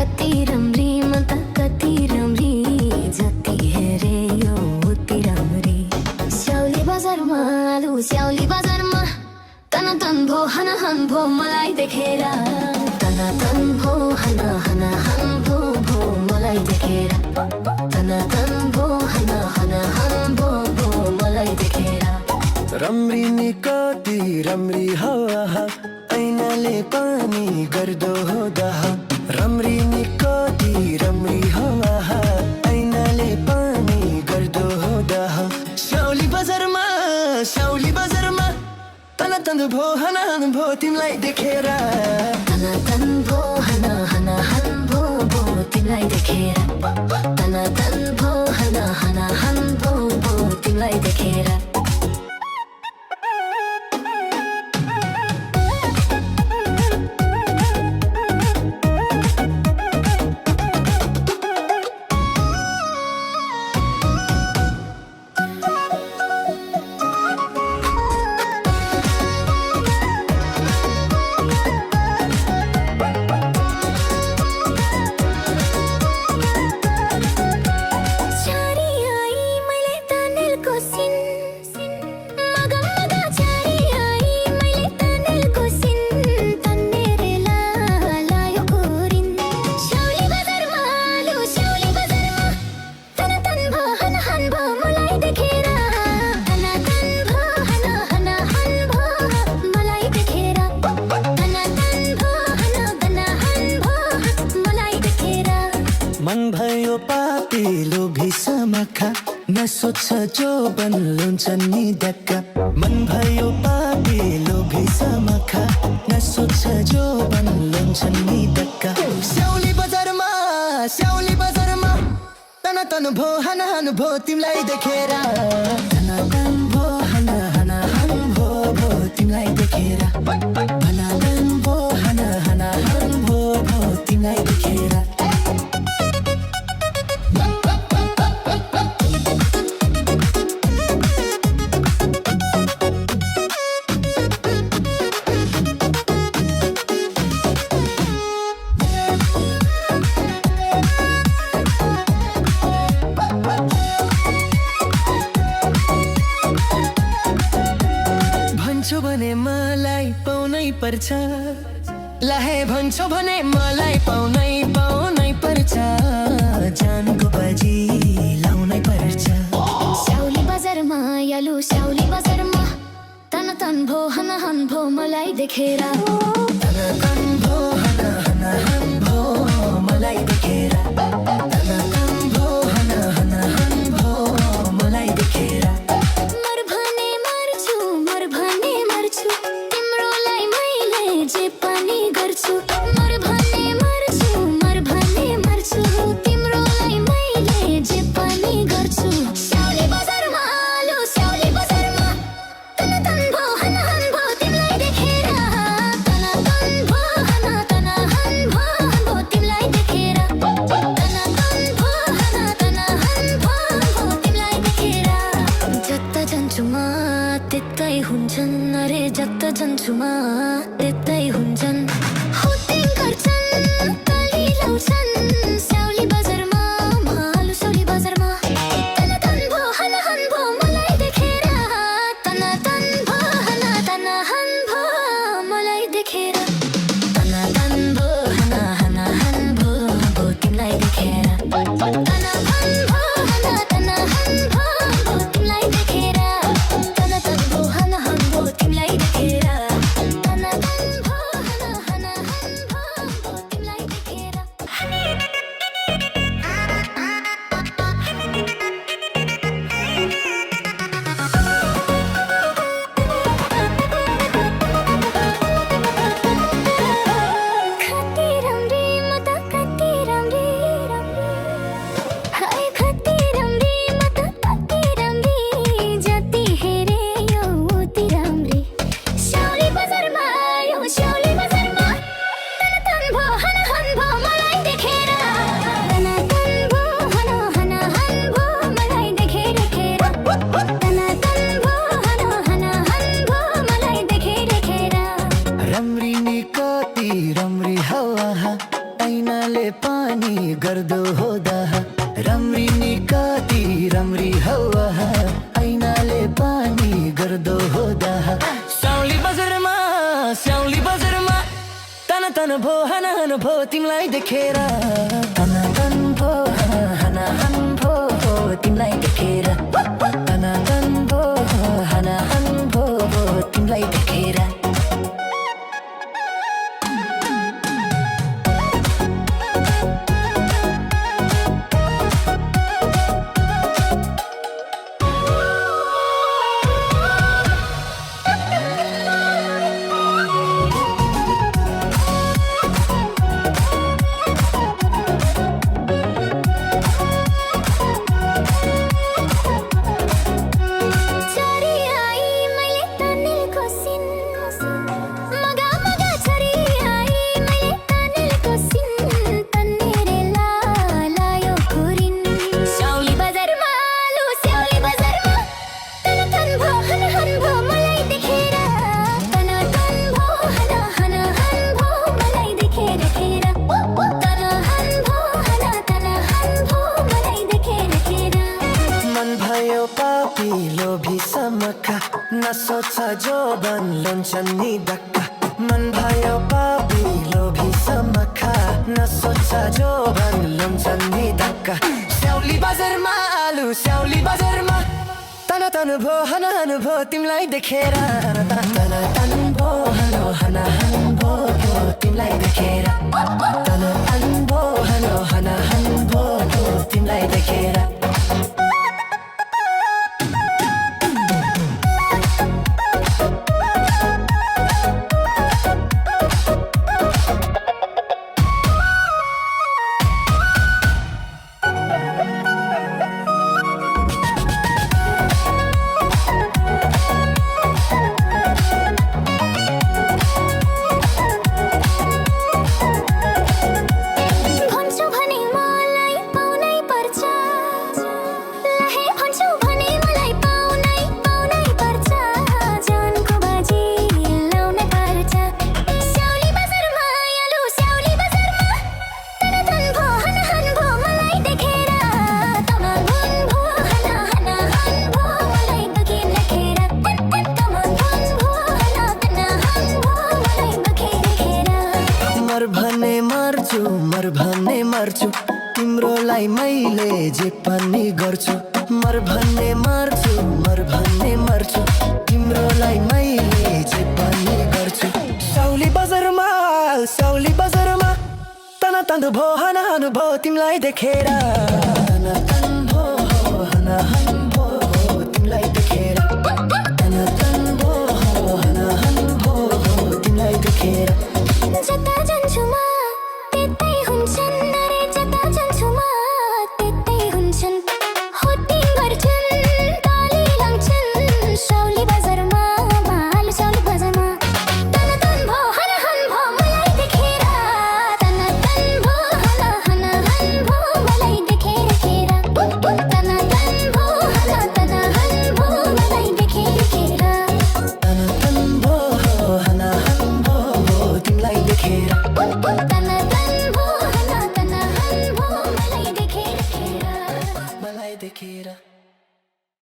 कति राम्री म त कति राम्री जति हेरे यो उति राम्री स्याउली बजारमा आलु स्याउली बजारमा तन भो हन हन भो मलाई देखेर तन भो हन हन हन भो भो मलाई देखेर तन भो हन हन हन भो भो मलाई देखेर राम्री नि कति राम्री हावा ऐनाले पानी गर्दो हो दाह राम्री नि कति राम्री हावा ऐनाले पानी गर्दो हो दाह स्याउली बजारमा तन भो हन हन भो तिमीलाई देखेर तन भो हन हन हन भो भो तिमीलाई देखेर तन भो हन हन हन भो भो तिमीलाई देखेर मन भयो पापी लोभी समखा नसोच जो बन्लुन्छ नि धक्का मन भयो पापी लोभी समखा नसोच जो बन्लुन्छ नि धक्का स्याउली बजारमा तन भो हन हन भो तिमीलाई देखेर तन भो हन हन हन भो भो तिमीलाई देखेर तन भो हन हन हन भो भो तिमीलाई देखेर भन्छौ भने मलाई पाउनै पर्छ लाहे भन्छौ भने मलाई पाउनै पर्छ जानको बाजी लाउनै पर्छ स्याउली बजारमा यालु स्याउली बजारमा तन भो हन हन भो मलाई देखेर तन भो हन हन हन भो मलाई देखेर तन भो हन हन हन भो मलाई देखेर त्यतै हुन्छन् अरे जत जन्छुमा त्यतै हुन्छन् हुटिङ गर्छन् ताली लाउँछन् स्याउली बजारमा मालु स्याउली बजारमा तन भो हन हन भो मलाई देखेर तन भो हन हन भो मलाई देखेर तन भो हन हन हन भो भो तिमीलाई देखेर तन भो हन हन भो भो तिमीलाई देखेर तन भो हन हन भो तिमीलाई देखेर तन ऐनाले पानी गर्दो हो दाह राम्री नि कति राम्री हवा ऐनाले पानी गर्दो हो दाह स्याउली बजारमा तन तन भो हन भो तिमीलाई देखेर तन तन भो हन भो तिमीलाई देखेर तन तन भो हन भो तिमीलाई देखेर लोभी समका नसोच जो बन लोन्छन् नि धक्का मन भयो पापी लोभी समका नसोच जो बन लोन्छन् नि धक्का स्याउली बजारमा आलु स्याउली बजारमा तन तन भो हन भो तिमीलाई देखेर तन तन भो हन भो तिमीलाई देखेर तन तन भो हन भो तिमीलाई देखेर मर भन्ने मर्छु तिम्रोलाई मैले जे पनि गर्छु मर भन्ने मर्छु तिम्रोलाई मैले जे पनि गर्छु स्याउली बजारमा तन तन भो हन भो तिमीलाई देखेर तन तन भो हन भो तिमीलाई देखेर तन तन भो हन भो तिमीलाई देखेर जता जान्छु म त्यतै हुन्छन् अरे जता जान्छु म त्यतै हुन्छन् होटिङ गर्छन् ताली लाउँछन् स्याउली बजारमा माल स्याउली बजारमा तन तन भो हन भो मलाई देखेर तन तन भो हन भो मलाई देखेर तन तन भो हन भो मलाई देखेर तन तन भो हन भो तिमीलाई देखेर मलाई देखेर मलाई देखेर